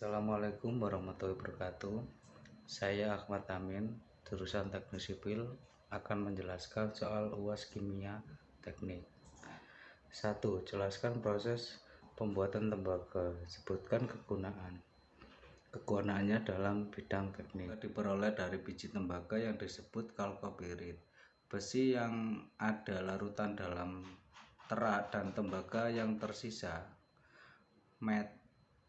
Assalamualaikum warahmatullahi wabarakatuh. Saya Ahmad Amin, jurusan Teknik Sipil, akan menjelaskan soal UAS Kimia Teknik. 1. Jelaskan proses pembuatan tembaga. Sebutkan kegunaan. Kegunaannya dalam bidang teknik diperoleh dari biji tembaga yang disebut kalkopirit. Besi yang ada larutan dalam terak dan tembaga yang tersisa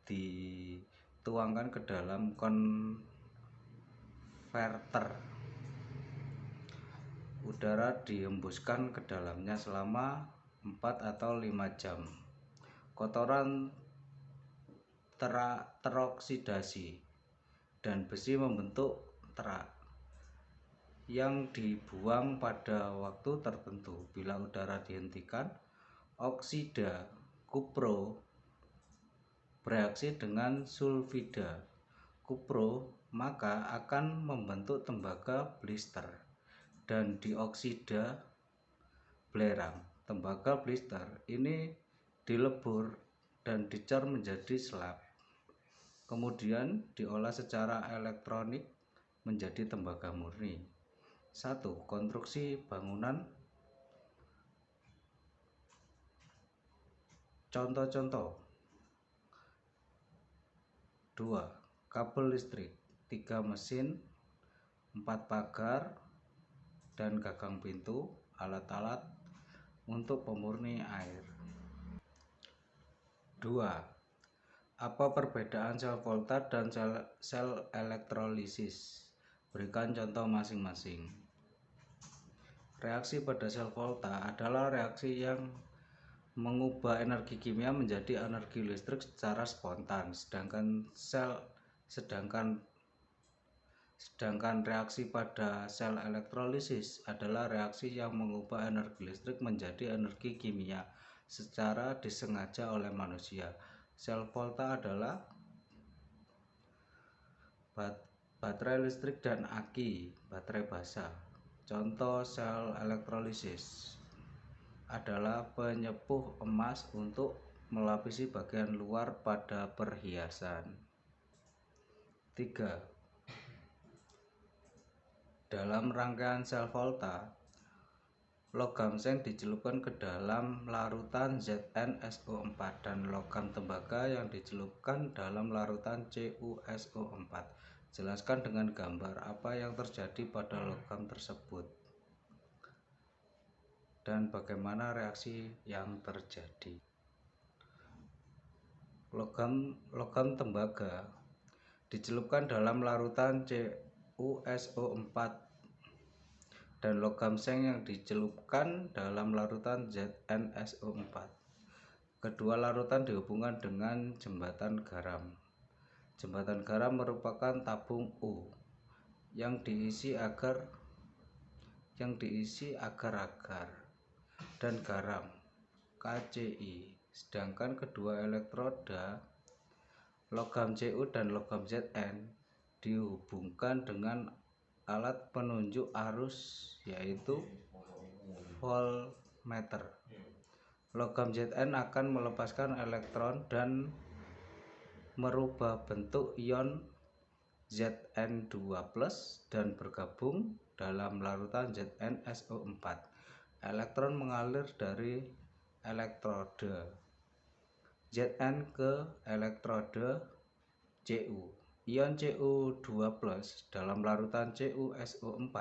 dituangkan ke dalam konverter. Udara dihembuskan ke dalamnya selama 4 atau 5 jam. Kotoran teroksidasi dan besi membentuk terak yang dibuang pada waktu tertentu. Bila udara dihentikan, oksida kupro bereaksi dengan sulfida kupro, maka akan membentuk tembaga blister dan dioksida belerang. Tembaga blister ini dilebur dan dicor menjadi slab, kemudian diolah secara elektronik menjadi tembaga murni. 1. Konstruksi bangunan. Contoh-contoh: 2. Kabel listrik, 3 mesin, 4 pagar dan gagang pintu, alat-alat untuk pemurni air. 2. Apa perbedaan sel volta dan sel elektrolisis? Berikan contoh masing-masing. Reaksi pada sel volta adalah reaksi yang mengubah energi kimia menjadi energi listrik secara spontan, sedangkan reaksi pada sel elektrolisis adalah reaksi yang mengubah energi listrik menjadi energi kimia secara disengaja oleh manusia. Sel volta adalah baterai listrik dan aki, baterai basah. Contoh sel elektrolisis adalah penyepuh emas untuk melapisi bagian luar pada perhiasan. 3. Dalam rangkaian sel volta, logam seng dicelupkan ke dalam larutan ZnSO4 dan logam tembaga yang dicelupkan dalam larutan CuSO4. Jelaskan dengan gambar apa yang terjadi pada logam tersebut dan bagaimana reaksi yang terjadi. Logam tembaga dicelupkan dalam larutan CuSO4 dan logam seng yang dicelupkan dalam larutan ZnSO4. Kedua larutan dihubungkan dengan jembatan garam. Jembatan garam merupakan tabung U yang diisi agar-agar dan garam KCl. Sedangkan kedua elektroda logam Cu dan logam Zn dihubungkan dengan alat penunjuk arus yaitu voltmeter. Logam Zn akan melepaskan elektron dan merubah bentuk ion Zn2+ dan bergabung dalam larutan ZnSO4. Elektron mengalir dari elektroda Zn ke elektroda Cu. Ion Cu2+ dalam larutan CuSO4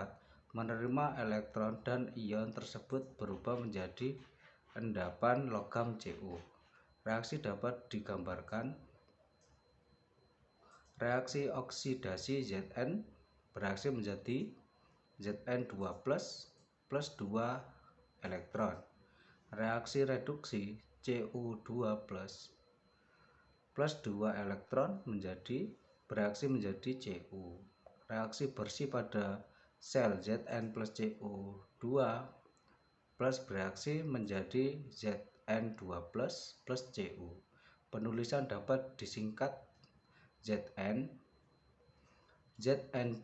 menerima elektron dan ion tersebut berubah menjadi endapan logam Cu. Reaksi dapat digambarkan. Reaksi oksidasi Zn bereaksi menjadi Zn2+ plus 2 elektron. Reaksi reduksi Cu2+ plus 2 elektron bereaksi menjadi Cu. Reaksi bersih pada sel Zn plus Cu2 plus bereaksi menjadi Zn2+ plus Cu. Penulisan dapat disingkat Zn, Zn2+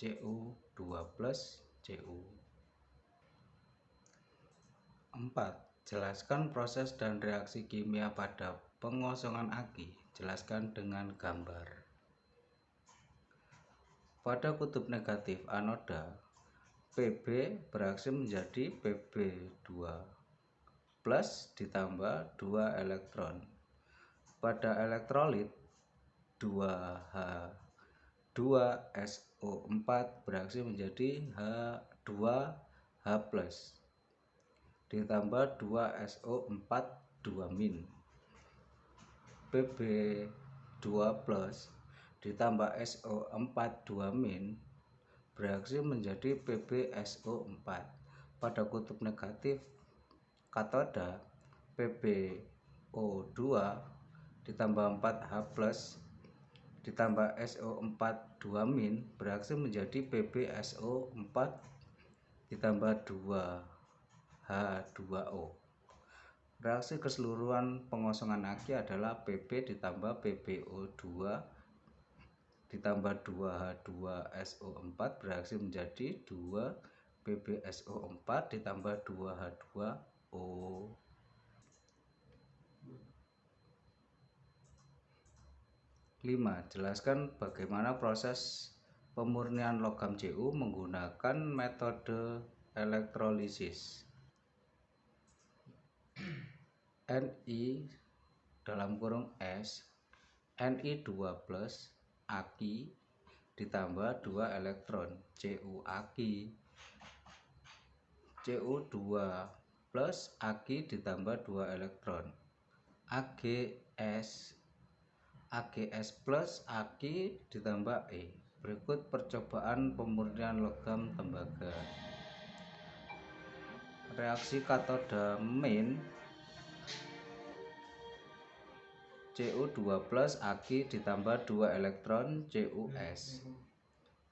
Cu2+ Cu. 4. Jelaskan proses dan reaksi kimia pada pengosongan aki. Jelaskan dengan gambar. Pada kutub negatif anoda, Pb bereaksi menjadi Pb2 plus ditambah 2 elektron. Pada elektrolit 2H2SO4 bereaksi menjadi H2H plus ditambah 2SO4 2-. Pb2 plus ditambah SO4 2- bereaksi menjadi PbSO4. Pada kutub negatif katoda, PbO2 ditambah 4H plus ditambah SO4 2- bereaksi menjadi PbSO4 ditambah 2H2O. Reaksi keseluruhan pengosongan aki adalah Pb ditambah PbO2 ditambah 2H2SO4 bereaksi menjadi 2 PbSO4 ditambah 2H2O. 5. Jelaskan bagaimana proses pemurnian logam Cu menggunakan metode elektrolisis. Ni (S) Ni2 plus Aki ditambah 2 elektron Cu Aki. Cu2 plus Aki ditambah 2 elektron Ags plus Aki ditambah E. Berikut percobaan pemurnian logam tembaga. Reaksi katoda main, Cu2 plus Aki ditambah 2 elektron Cus.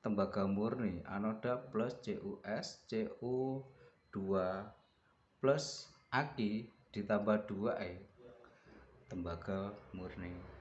Tembaga murni anoda plus Cus, Cu2 plus Aki ditambah 2E. Tembaga murni.